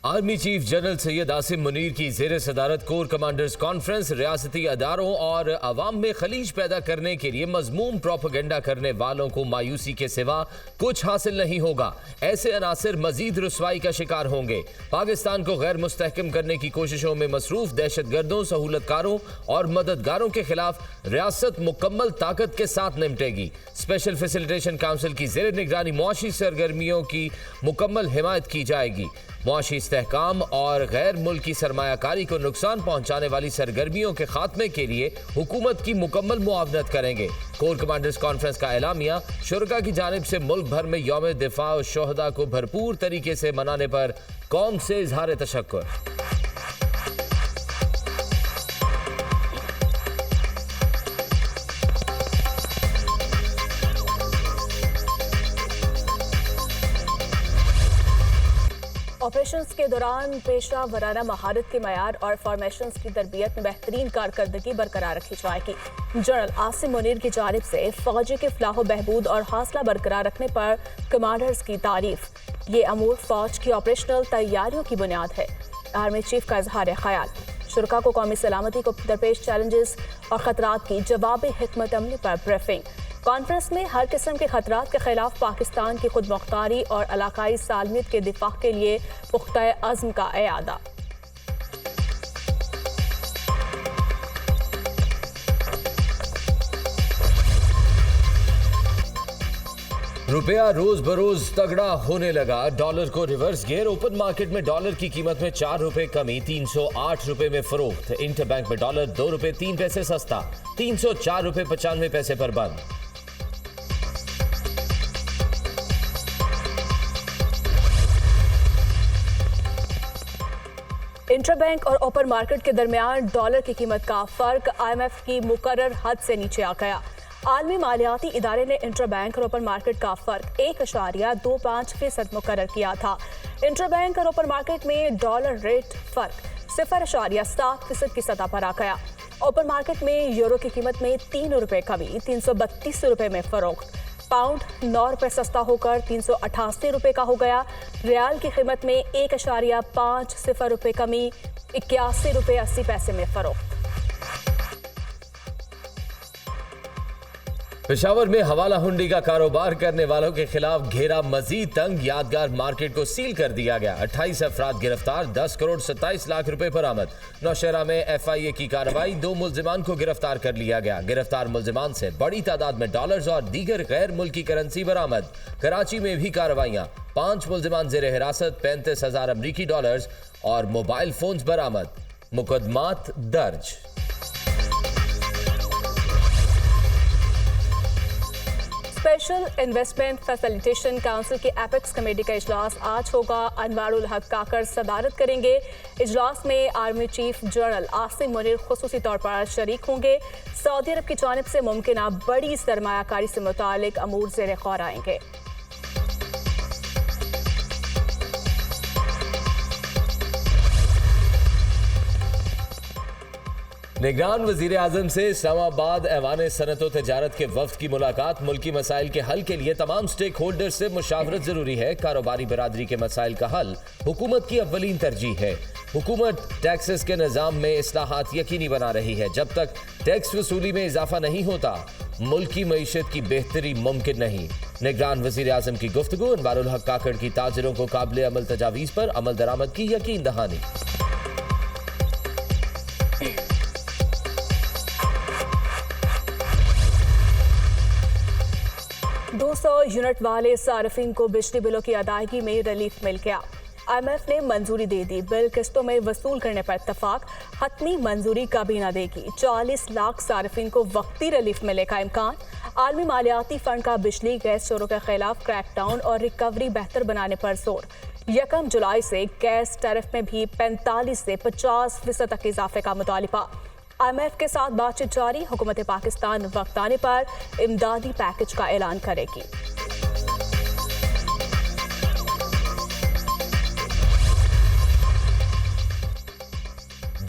Army chief general Syed Asim Munir की ज़ेर सदारत कोर कमांडर्स कॉन्फ्रेंस रियासती अदारों और अवाम में खलीज पैदा करने के लिए मजमूम प्रोपेगेंडा करने वालों को मायूसी के सिवा कुछ हासिल नहीं होगा। ऐसे अनासर मजीद रुसवाई का शिकार होंगे। पाकिस्तान को गैर मुस्तहकम करने की कोशिशों में मसरूफ दहशतगर्दों, सहूलतकारों और मददगारों के खिलाफ रियासत मुकम्मल ताकत के साथ निपटेगी। स्पेशल फैसिलिटेशन काउंसिल की ज़ेर निगरानी मुआशी सरगर्मियों की मुकम्मल हिमायत की जाएगी। मुआशी इस्तेहकाम और गैर मुल्की सरमायाकारी को नुकसान पहुंचाने वाली सरगर्मियों के खात्मे के लिए हुकूमत की मुकम्मल मुआवनत करेंगे। कोर कमांडर्स कॉन्फ्रेंस का एलामिया शुरका की जानिब से मुल्क भर में यौम दिफा और शोहदा को भरपूर तरीके से मनाने पर कौम से इजहार तशक्कुर। ऑपरेशंस के दौरान पेशा वराना महारत के मयार और फॉर्मेशंस की तरबियत में बेहतरीन कारकर्दगी बरकरार रखी जाएगी। जनरल आसिम मुनीर की जानिब से फौजी के फलाह बहबूद और हौसला बरकरार रखने पर कमांडर्स की तारीफ। ये अमूर फौज की ऑपरेशनल तैयारियों की बुनियाद है। आर्मी चीफ का इजहार ख्याल। शुरका को कौमी सलामती को दरपेश चैलेंजेस और खतरात की जवाबी हिकमत अमली पर ब्रीफिंग। कॉन्फ्रेंस में हर किस्म के खतरात के खिलाफ पाकिस्तान की खुद मुख्तारी और इलाकाई सालमियत के दिफा के लिए पुख्ता अज़्म का इयादा। रुपया रोज बरोज तगड़ा होने लगा। डॉलर को रिवर्स गियर। ओपन मार्केट में डॉलर की कीमत में 4 रुपए कमी, 308 रुपए में फरोख्त। इंटरबैंक में डॉलर 2 रुपए 3 पैसे सस्ता, 304 रुपए 95 पैसे पर बंद। इंटरबैंक और ओपन मार्केट के दरमियान डॉलर की कीमत का फर्क IMF की मुकर्रर हद से नीचे आ गया। आलमी मालियाती इदारे ने इंटरबैंक और ओपन मार्केट का फर्क 1.25% मुकर्रर किया था। इंटरबैंक और ओपन मार्केट में डॉलर रेट फर्क 0.7% की सतह पर आ गया। ओपन मार्केट में यूरो की कीमत में 3 रुपए कमी, 332 रुपए में फरोख्त। पाउंड 9 रुपए सस्ता होकर 388 रुपए का हो गया। रियाल की कीमत में 1.50 रुपए कमी, 81 रुपए 80 पैसे में फरोख्त। पेशावर में हवाला हुंडी का कारोबार करने वालों के खिलाफ घेरा मजीद तंग। यादगार मार्केट को सील कर दिया गया। 28 अफराद गिरफ्तार, 10 करोड़ 27 लाख रुपए बरामद। नौशहरा में FIA की कार्रवाई, 2 मुल्जिमान को गिरफ्तार कर लिया गया। गिरफ्तार मुल्जिमान से बड़ी तादाद में डॉलर्स और दीगर गैर मुल्की करेंसी बरामद। कराची में भी कार्रवाइयां, 5 मुल्जिमान जेर हिरासत, 35,000 अमरीकी डॉलर्स और मोबाइल फोन्स बरामद। मुकदमात दर्ज। स्पेशल इन्वेस्टमेंट फैसिलिटेशन काउंसिल की एपेक्स कमेटी का इजलास आज होगा। अनवारुल हक काकर सदारत करेंगे। इजलास में army chief general Asim Munir खुसूसी तौर पर शरीक होंगे। सऊदी अरब की जानिब से मुमकिन बड़ी सरमायाकारी से मुतालिक अमूर ज़ेर गौर आएंगे। निगरान वजीर आजम से इस्लामाबाद ऐवान सनत व तजारत के वफ्द की मुलाकात। मुल्की मसाइल के हल के लिए तमाम स्टेक होल्डर से मुशावरत जरूरी है। कारोबारी बरादरी के मसाइल का हल हुकूमत की अव्वलीन तरजीह है। हुकूमत टैक्सेस के निज़ाम में इस्लाहात यकीनी बना रही है। जब तक टैक्स वसूली में इजाफा नहीं होता, मुल्की मईशत की बेहतरी मुमकिन नहीं। निगरान वजीर आजम की गुफ्तगू। अनवारुल हक काकड़ की ताजिरों को काबिल अमल तजावीज़ पर अमल दरामद की यकीन दहानी। 200 यूनिट वाले सार्फिन को बिजली बिलों की अदायगी में रिलीफ मिल गया। IMF ने मंजूरी दे दी। बिल किस्तों में वसूल करने पर इत्तफाक। हतमी मंजूरी काबीना देगी। 40 लाख सार्फिन को वक्ती रिलीफ मिले का इम्कान। आलमी मालियाती फंड का बिजली गैस चोरों के खिलाफ क्रैकडाउन और रिकवरी बेहतर बनाने पर जोर। 1 जुलाई से गैस टैरिफ में भी 45 से 50% तक इजाफे का मुतालिबा। IMF के साथ बातचीत जारी। हुकूमत पाकिस्तान वक्त आने पर इमदादी पैकेज का ऐलान करेगी।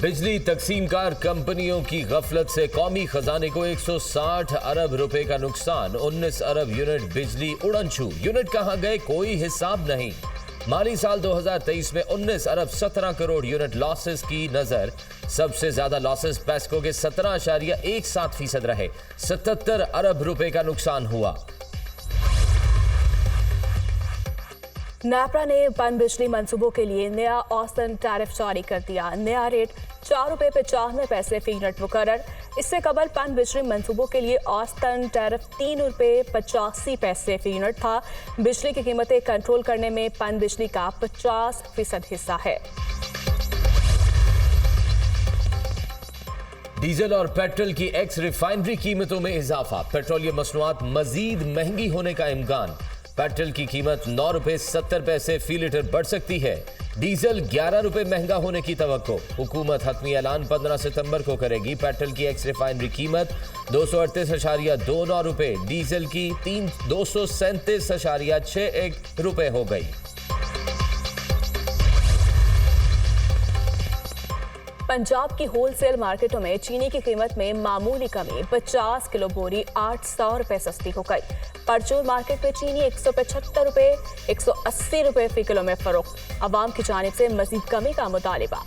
बिजली तकसीमकार कंपनियों की गफलत से कौमी खजाने को 160 अरब रुपए का नुकसान। 19 अरब यूनिट बिजली उड़न छू। यूनिट कहां गए कोई हिसाब नहीं। माली साल 2023 में 19 अरब 17 करोड़ यूनिट लॉसेस की नजर। सबसे ज्यादा लॉसेस पेस्को के 17.17% रहे। 77 अरब रुपए का नुकसान हुआ। नेपरा ने पन बिजली मंसूबों के लिए नया औसतन टैरिफ जारी कर दिया। नया रेट 4 रुपए 95 पैसे फी यूनिट मुकर्रर। इससे कबल पन बिजली मंसूबों के लिए औसतन टैरिफ 3 रुपए 85 पैसे फी यूनिट था। बिजली की कीमतें कंट्रोल करने में पन बिजली का 50% हिस्सा है। डीजल और पेट्रोल की एक्स रिफाइनरी कीमतों में इजाफा। पेट्रोलियम मसनूआत मजीद महंगी होने का इम्कान। पेट्रोल की कीमत 9 रुपए 70 पैसे फी लीटर बढ़ सकती है। डीजल 11 रुपए महंगा होने की तवक्को। हुकूमत हतमी ऐलान 15 सितंबर को करेगी। पेट्रोल की एक्स रिफाइनरी कीमत 238.29 रुपए, डीजल की 237.61 रुपए हो गई। पंजाब की होलसेल मार्केटों में चीनी की कीमत में मामूली कमी। 50 किलो बोरी 800 रुपए सस्ती हो गई। परचून मार्केट में चीनी 175 रुपए 180 रुपए फी किलो में फरोख्त। अवाम की जानिब से मजीद कमी का मुतालिबा।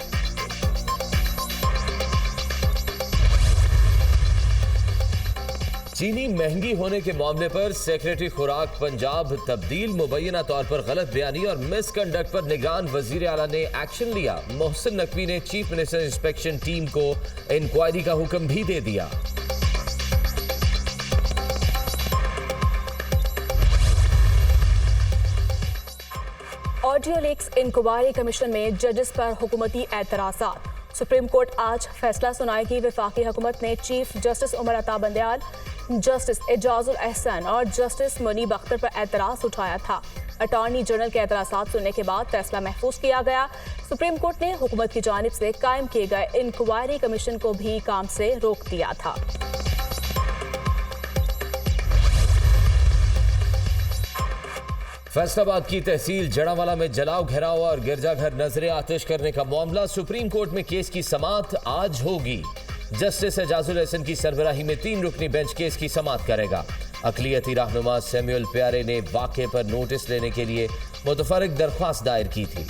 चीनी महंगी होने के मामले पर सेक्रेटरी खुराक पंजाब तब्दील मुबैना तौर पर गलत बयानी और मिसकंडक्ट पर निगरान वजीर आला ने एक्शन लिया। मोहसिन नकवी ने चीफ मिनिस्टर इंस्पेक्शन टीम को इंक्वायरी का हुक्म भी दे दिया। ऑडियो लीक्स इंक्वायरी कमीशन में जजेस पर हुकूमती एतराज़ात। सुप्रीम कोर्ट आज फैसला सुनाएगी। वफाकी हुकूमत ने chief justice Umar Ata Bandial, justice Ejazul Ehsan और जस्टिस मुनीब अख्तर पर एतराज़ उठाया था। अटॉर्नी जनरल के एतराज़ात सुनने के बाद फैसला महफूज किया गया। सुप्रीम कोर्ट ने हुकूमत की जानिब से कायम किए गए इंक्वायरी कमीशन को भी काम से रोक दिया था। फैसलाबाद की तहसील जड़ावाला में जलाओ घेराव और गिरजाघर नजरे आतिश करने का मामला। सुप्रीम कोर्ट में केस की समाअत आज होगी। जस्टिस एजाजुल एहसन की सरबराही में 3 रुकनी बेंच केस की समाअत करेगा। अकलियती रहनुमा सैमुअल प्यारे ने वाक़े पर नोटिस लेने के लिए मुतफर्रिक दरख्वास्त दायर की थी।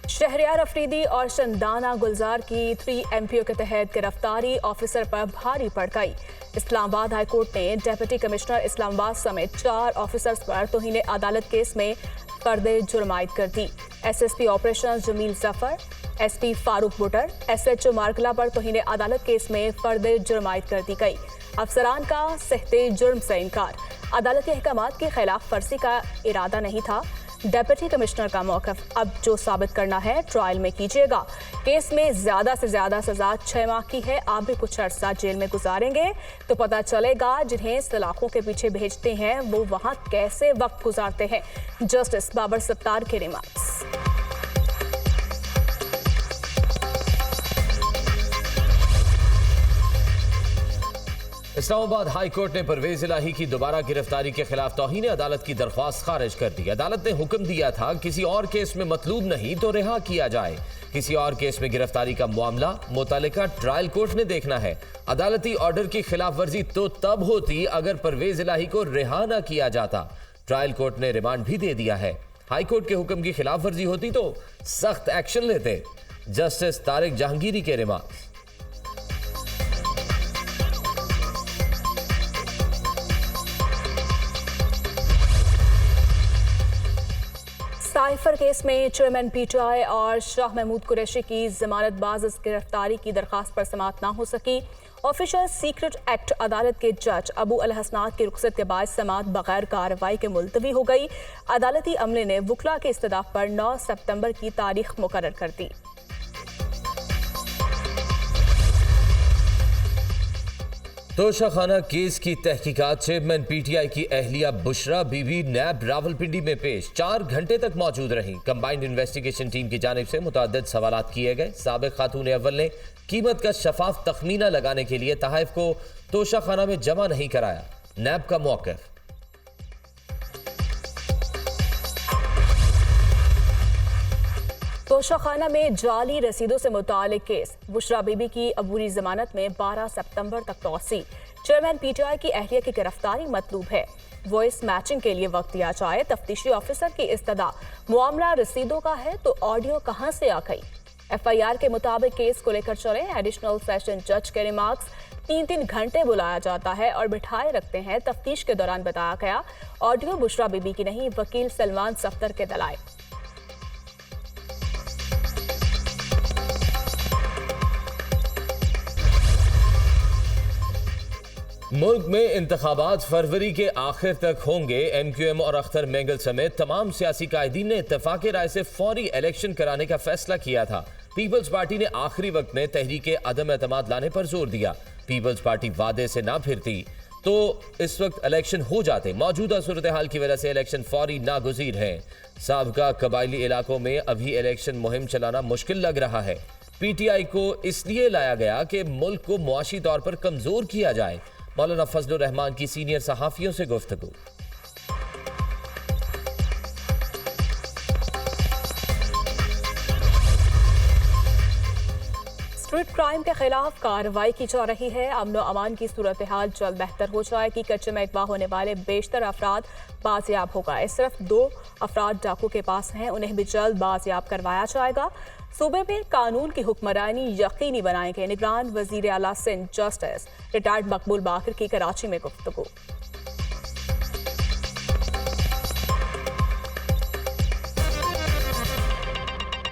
शहरियार अफरीदी और शंदाना गुलजार की 3 MPO के तहत गिरफ्तारी ऑफिसर पर भारी पड़ गई। इस्लामाबाद हाई कोर्ट ने डिप्टी कमिश्नर इस्लामाबाद समेत 4 ऑफिसर्स पर तौहीन अदालत केस में फर्द जुर्म आयद कर दी। SSP operation Jamil Zafar, SP Farooq Buttar, SHO Margalla पर तौहीन अदालत केस में फर्द जुर्म आयद कर दी गई। अफसरान का सहते जुर्म से इनकार। अदालती अहकामात की खिलाफ वर्जी का इरादा नहीं था। डिप्टी कमिश्नर का मौक़िफ़ अब जो साबित करना है ट्रायल में कीजिएगा। केस में ज्यादा से ज्यादा सजा 6 माह की है। आप भी कुछ अर्सा जेल में गुजारेंगे तो पता चलेगा जिन्हें सलाखों के पीछे भेजते हैं वो वहां कैसे वक्त गुजारते हैं। जस्टिस बाबर सत्तार के रिमार्क्स। इस्लामाबाद हाई कोर्ट ने परवेज इलाही की दोबारा गिरफ्तारी के खिलाफ तौहीन अदालत की दरख्वास्त खारिज कर दी। अदालत ने हुक्म दिया था किसी और केस में मतलूब नहीं तो रिहा किया जाए। किसी और केस में गिरफ्तारी का मामला मुतल्लिका ट्रायल कोर्ट ने देखना है। अदालती ऑर्डर की खिलाफ वर्जी तो तब होती अगर परवेज इलाही को रिहा न किया जाता। ट्रायल कोर्ट ने रिमांड भी दे दिया है। हाई कोर्ट के हुक्म की खिलाफ वर्जी होती तो सख्त एक्शन लेते। जस्टिस तारिक जहांगीरी के रिमार्क्स। साइफर केस में चेयरमैन PTI और शाह महमूद कुरैशी की जमानत बाज गिरफ्तारी की दरखास्त पर समाअत ना हो सकी। ऑफिशियल सीक्रेट एक्ट अदालत के जज अबू अल हसनात की रुखसत के बाद समाअत बगैर कार्रवाई के मुलतवी हो गई। अदालती अमले ने वकला के इस्तदाफ पर 9 सितंबर की तारीख मुकर्रर कर दी। तोशाखाना केस की तहकीकात। चेयरमैन PTI की अहलिया बुशरा बीबी नैब रावलपिंडी में पेश 4 घंटे तक मौजूद रही। कंबाइंड इन्वेस्टिगेशन टीम की जानिब से मुतअद्दिद सवालात किए गए। साबिक खातून अव्वल ने कीमत का शफाफ तखमीना लगाने के लिए तहफ़ को तोशाखाना में जमा नहीं कराया। नैब का मौक़िफ़। तोशाखाना में जाली रसीदों से मुतालिक केस। बुशरा बीबी की अबूरी जमानत में 12 सितंबर तक तौसी। चेयरमैन पीटीआई की एहलिया की गिरफ्तारी मतलूब है। वॉइस मैचिंग के लिए वक्त दिया जाए। तफ्तीशी ऑफिसर की इस्तदा। मामला रसीदों का है तो ऑडियो कहां से आ गई? एफआईआर के मुताबिक केस को लेकर चले एडिशनल सेशन जज के रिमार्क्स। 3 घंटे बुलाया जाता है और बिठाए रखते हैं। तफ्तीश के दौरान बताया गया ऑडियो बुशरा बीबी की नहीं, वकील सलमान सफ्तर के दलाइल। मुल्क में इंतखाबात फरवरी के आखिर तक होंगे। एमक्यूएम और अख्तर मेंगल समेत तमाम सियासी कायदीन ने इत्तेफाक राय से फौरी इलेक्शन कराने का फैसला किया था। पीपल्स पार्टी ने आखिरी वक्त में तहरीक अदम एतमाद लाने पर जोर दिया। पीपल्स पार्टी वादे से ना फिरती तो इस वक्त इलेक्शन हो जाते। मौजूदा सूरत हाल की वजह से इलेक्शन फौरी नागुज़ीर है। साबका कबायली इलाकों में अभी इलेक्शन मुहिम चलाना मुश्किल लग रहा है। पीटीआई को इसलिए लाया गया कि मुल्क को मुआशी तौर पर कमजोर किया जाए। मौलाना फजलुर रहमान की सीनियर सहाफियों से गुफ्तगू। स्ट्रीट क्राइम के खिलाफ कार्रवाई की जा रही है। अमन अमान की सूरत हाल जल्द बेहतर हो जाएगी। कच्चे में अगवा होने वाले बेशतर अफराद बाजियाब हो गए। सिर्फ 2 अफराद डाकू के पास हैं, उन्हें भी जल्द बाजियाब करवाया जाएगा। सूबे में कानून की हुक्मरानी यकीनी बनाएंगे निगरान वजीर आला सिंध जस्टिस रिटायर्ड मकबूल बाकर की कराची में गुफ्तगू।